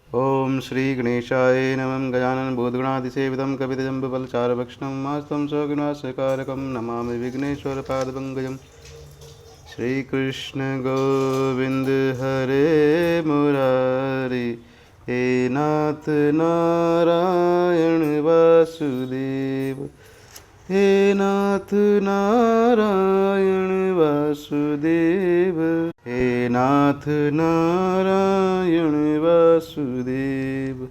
ओम श्री गणेशाय नमः। गजानन भूतगणाधिसेवितं कपितजम्बफलचारुभक्षणं मास्तं स्वविनाशकारकं नमामि विघ्नेश्वरपादपङ्कजं। श्रीकृष्ण गोविंद हरे मुरारी, हे नाथ नारायण वासुदेव, हे नाथ नारायण वासुदेव, हे नाथ नारायण वासुदेव।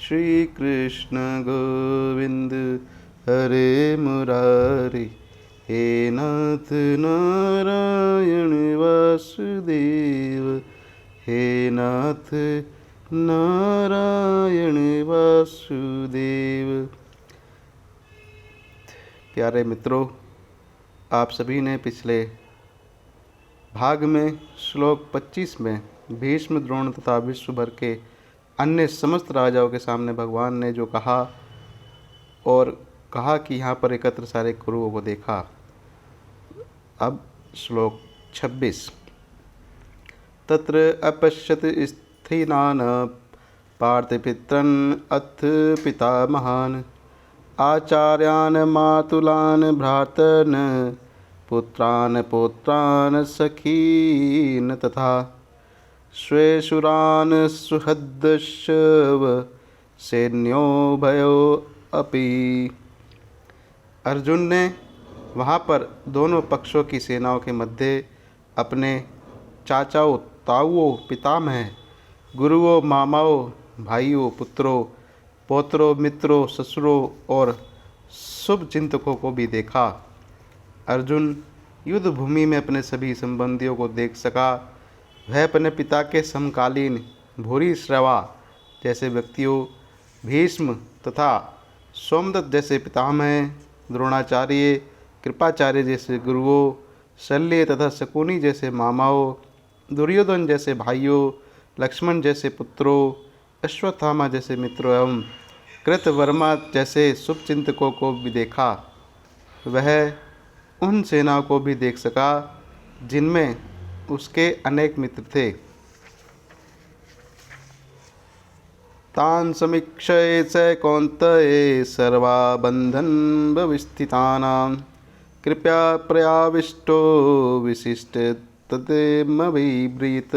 श्री कृष्ण गोविंद हरे मुरारी, हे नाथ नारायण वासुदेव, हे नाथ नारायण वासुदेव। प्यारे मित्रों, आप सभी ने पिछले भाग में श्लोक 25 में भीष्म, द्रोण तथा विश्व भर के अन्य समस्त राजाओं के सामने भगवान ने जो कहा और कहा कि यहाँ पर एकत्र सारे कुरुओं को देखा। अब श्लोक 26। तत्र अपश्यत स्थितान् पार्थपितॄन् अथ पितामहान्, आचार्यान् मातुलान् भ्रातॄन् पुत्रान् पौत्रान् सखीन् तथा श्वेशुरान् सुहृदश्व सैन्योभयो अपि। अर्जुन ने वहाँ पर दोनों पक्षों की सेनाओं के मध्य अपने चाचाओं, ताऊओं, पितामह, गुरुओं, मामाओं, भाइयों, पुत्रों, पौत्रों, मित्रों, ससुरों और शुभ चिंतकों को भी देखा। अर्जुन युद्ध भूमि में अपने सभी संबंधियों को देख सका। वह अपने पिता के समकालीन भूरिश्रवा जैसे व्यक्तियों, भीष्म तथा सोमदत्त जैसे पितामह, द्रोणाचार्य, कृपाचार्य जैसे गुरुओं, शल्य तथा शकुनी जैसे मामाओं, दुर्योधन जैसे भाइयों, लक्ष्मण जैसे पुत्रों, अश्वत्थामा जैसे मित्रों एवं कृतवर्मा जैसे शुभचिंतकों को भी देखा। वह उन सेनाओं को भी देख सका जिनमें उसके अनेक मित्र थे। तान् समीक्षय च कौन्तेय सर्वा बन्धन भवस्थितानां, कृपया प्रयाविष्टो विशिष्ट तदेमभिब्रीत।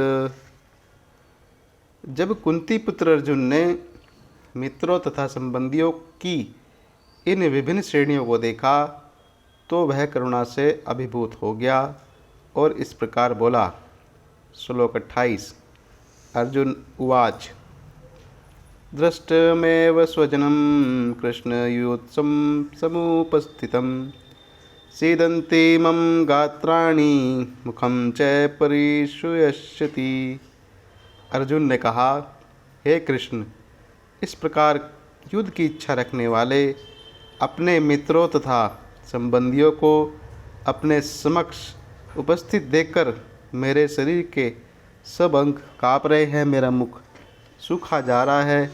जब कुंती पुत्र अर्जुन ने मित्रों तथा संबंधियों की इन विभिन्न श्रेणियों को देखा तो वह करुणा से अभिभूत हो गया और इस प्रकार बोला। श्लोक 28। अर्जुन उवाच। दृष्टमेव स्वजनं कृष्णयोत्सं समुपस्थितं, सीदन्ति मम गात्राणि मुखं च परिशुष्यति। अर्जुन ने कहा, हे कृष्ण, इस प्रकार युद्ध की इच्छा रखने वाले अपने मित्रों तथा संबंधियों को अपने समक्ष उपस्थित देखकर मेरे शरीर के सब अंग काँप रहे हैं, मेरा मुख सूखा जा रहा है।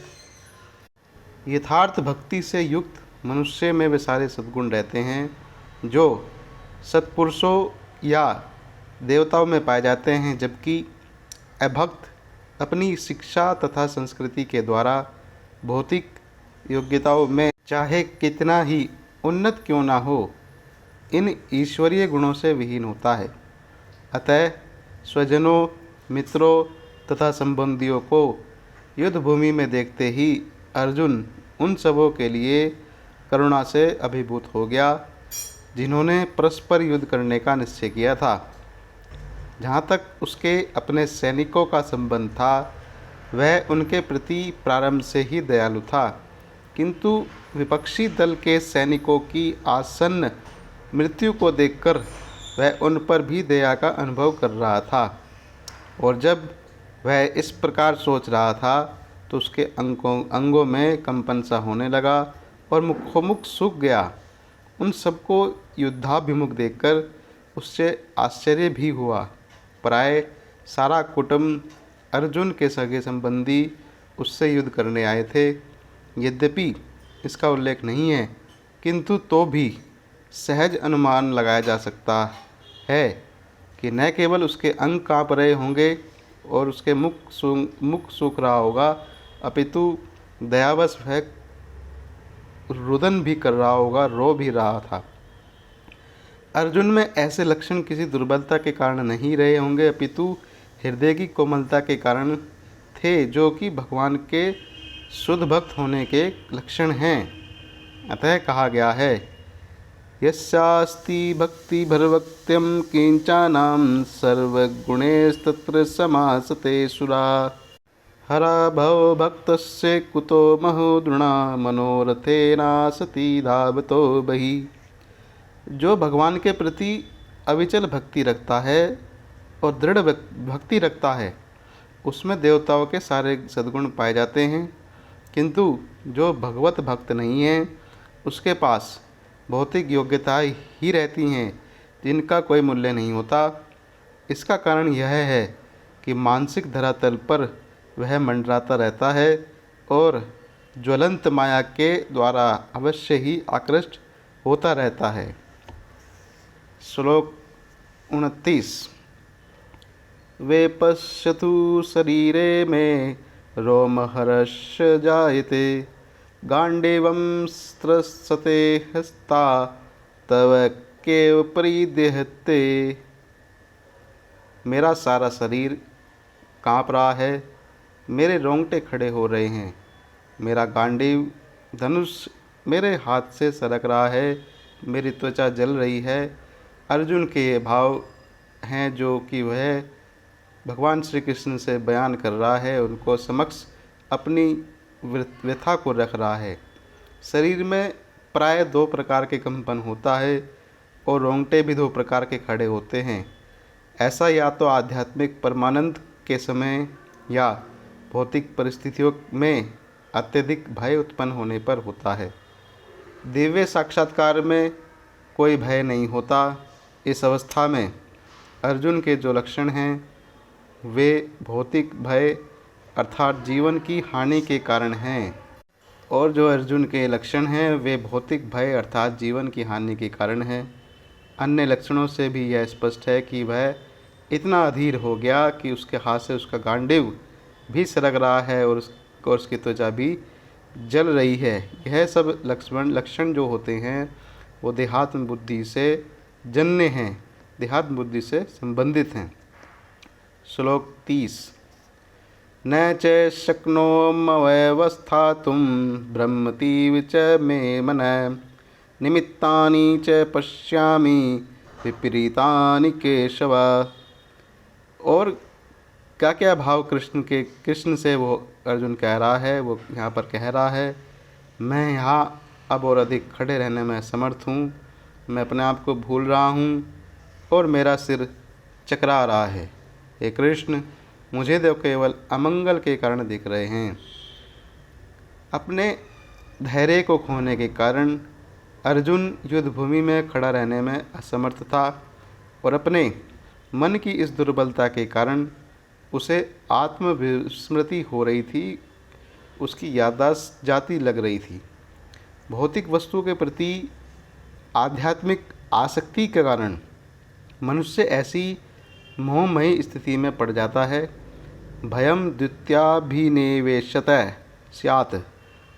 यथार्थ भक्ति से युक्त मनुष्य में वे सारे सद्गुण रहते हैं जो सत्पुरुषों या देवताओं में पाए जाते हैं, जबकि अभक्त अपनी शिक्षा तथा संस्कृति के द्वारा भौतिक योग्यताओं में चाहे कितना ही उन्नत क्यों ना हो, इन ईश्वरीय गुणों से विहीन होता है। अतः स्वजनों, मित्रों तथा संबंधियों को युद्ध भूमि में देखते ही अर्जुन उन सबों के लिए करुणा से अभिभूत हो गया जिन्होंने परस्पर युद्ध करने का निश्चय किया था। जहाँ तक उसके अपने सैनिकों का संबंध था, वह उनके प्रति प्रारंभ से ही दयालु था, किंतु विपक्षी दल के सैनिकों की आसन्न मृत्यु को देखकर वह उन पर भी दया का अनुभव कर रहा था। और जब वह इस प्रकार सोच रहा था तो उसके अंगों में कंपन सा होने लगा और मुखोमुख सूख गया। उन सबको युद्धाभिमुख देखकर उससे आश्चर्य भी हुआ। प्राय सारा कुटुंब, अर्जुन के सगे संबंधी उससे युद्ध करने आए थे। यद्यपि इसका उल्लेख नहीं है, किंतु तो भी सहज अनुमान लगाया जा सकता है कि न केवल उसके अंग काँप रहे होंगे और उसके मुख सूख रहा होगा, अपितु दयावश वह रुदन भी कर रहा होगा, रो भी रहा था। अर्जुन में ऐसे लक्षण किसी दुर्बलता के कारण नहीं रहे होंगे, अपितु हृदय की कोमलता के कारण थे, जो कि भगवान के शुद्ध भक्त होने के लक्षण हैं। अतः कहा गया है, यस्यास्ति भक्ति भरवक्त्यम किंचानां सर्वगुणैस्तत्र समासते सुरा हरा भव भक्तस्य कुतो महोदृणा मनोरथेनासति धावतो बहि। जो भगवान के प्रति अविचल भक्ति रखता है और दृढ़ भक्ति रखता है, उसमें देवताओं के सारे सद्गुण पाए जाते हैं, किंतु जो भगवत भक्त नहीं है उसके पास भौतिक योग्यताएं ही रहती हैं जिनका कोई मूल्य नहीं होता। इसका कारण यह है कि मानसिक धरातल पर वह मंडराता रहता है और ज्वलंत माया के द्वारा अवश्य ही आकृष्ट होता रहता है। श्लोक 29। वे पश्यतु शरीरे में रोमहर्ष जायते गांडीवं स्त्रसते हस्ता तव केव परिदेहते। मेरा सारा शरीर काँप रहा है, मेरे रोंगटे खड़े हो रहे हैं, मेरा गांडीव धनुष मेरे हाथ से सरक रहा है, मेरी त्वचा जल रही है। अर्जुन के ये भाव हैं जो कि वह भगवान श्री कृष्ण से बयान कर रहा है, उनको समक्ष अपनी व्यथा को रख रहा है। शरीर में प्राय 2 प्रकार के कंपन होता है और रोंगटे भी 2 प्रकार के खड़े होते हैं। ऐसा या तो आध्यात्मिक परमानंद के समय या भौतिक परिस्थितियों में अत्यधिक भय उत्पन्न होने पर होता है। दिव्य साक्षात्कार में कोई भय नहीं होता। इस अवस्था में अर्जुन के जो लक्षण हैं वे भौतिक भय अर्थात जीवन की हानि के कारण हैं, और जो अर्जुन के लक्षण हैं वे भौतिक भय अर्थात जीवन की हानि के कारण हैं। अन्य लक्षणों से भी यह स्पष्ट है कि वह इतना अधीर हो गया कि उसके हाथ से उसका गांडीव भी सरक रहा है और उसकी त्वचा भी जल रही है। यह सब लक्षण जो होते हैं वो देहात्म बुद्धि से जन्य हैं, देहात्म बुद्धि से संबंधित हैं। श्लोक 30। न च शक्नोम्यवस्थातुं ब्रह्मतीव च मे मन निमित्तानि च पश्यामि विपरीतानि केशव। और क्या क्या भाव कृष्ण से वो अर्जुन कह रहा है, वो यहाँ पर कह रहा है, मैं यहाँ अब और अधिक खड़े रहने में समर्थ हूँ, मैं अपने आप को भूल रहा हूँ और मेरा सिर चकरा रहा है। हे कृष्ण, मुझे तो केवल अमंगल के कारण दिख रहे हैं। अपने धैर्य को खोने के कारण अर्जुन युद्ध भूमि में खड़ा रहने में असमर्थ था और अपने मन की इस दुर्बलता के कारण उसे आत्मविस्मृति हो रही थी, उसकी याददाश्त जाती लग रही थी। भौतिक वस्तु के प्रति आध्यात्मिक आसक्ति के कारण मनुष्य ऐसी मोहमयी स्थिति में पड़ जाता है। भयम द्वितीयाभिनिवेशतः स्यात्,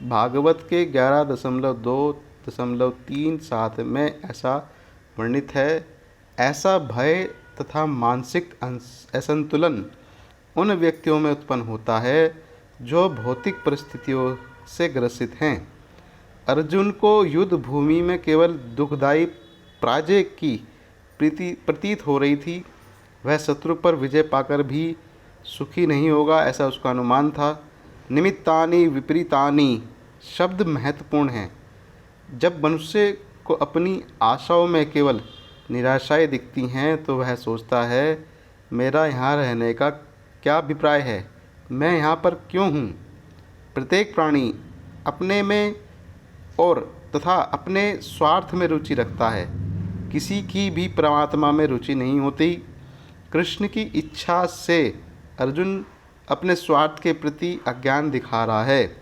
भागवत के 11.2.37 में ऐसा वर्णित है। ऐसा भय तथा मानसिक असंतुलन उन व्यक्तियों में उत्पन्न होता है जो भौतिक परिस्थितियों से ग्रसित हैं। अर्जुन को युद्ध भूमि में केवल दुखदायी पराजय की प्रतीत हो रही थी। वह शत्रु पर विजय पाकर भी सुखी नहीं होगा, ऐसा उसका अनुमान था। निमित्तानि विपरीतानि शब्द महत्वपूर्ण हैं। जब मनुष्य को अपनी आशाओं में केवल निराशाएं दिखती हैं तो वह सोचता है, मेरा यहाँ रहने का क्या अभिप्राय है, मैं यहाँ पर क्यों हूँ। प्रत्येक प्राणी अपने में और तथा अपने स्वार्थ में रुचि रखता है, किसी की भी परमात्मा में रुचि नहीं होती। कृष्ण की इच्छा से अर्जुन अपने स्वार्थ के प्रति अज्ञान दिखा रहा है।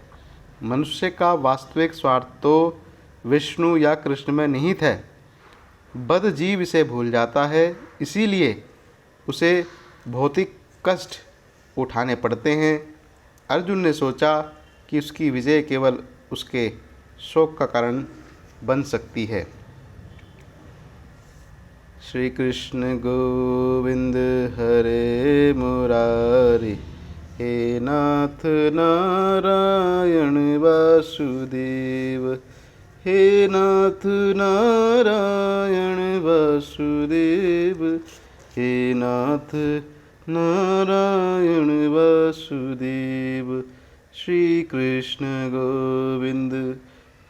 मनुष्य का वास्तविक स्वार्थ तो विष्णु या कृष्ण में निहित है। बद्ध जीव इसे भूल जाता है, इसीलिए उसे भौतिक कष्ट उठाने पड़ते हैं। अर्जुन ने सोचा कि उसकी विजय केवल उसके शोक का कारण बन सकती है। श्री कृष्ण गोविंद हरे मुरारी, हे नाथ नारायण वासुदेव, हे नाथ नारायण वासुदेव, हे नाथ नारायण वासुदेव। श्री कृष्ण गोविंद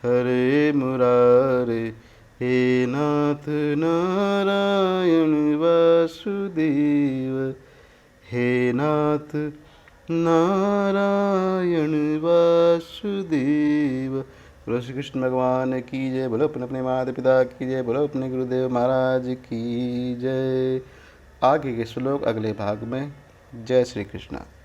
हरे मुरारे, हे नाथ नारायण वासुदेव, हे नाथ नारायण वासुदेव। बोलो श्री कृष्ण भगवान की जय, बोलो अपने अपने माता पिता की जय, बोलो अपने गुरुदेव महाराज की जय। आगे के श्लोक अगले भाग में। जय श्री कृष्ण।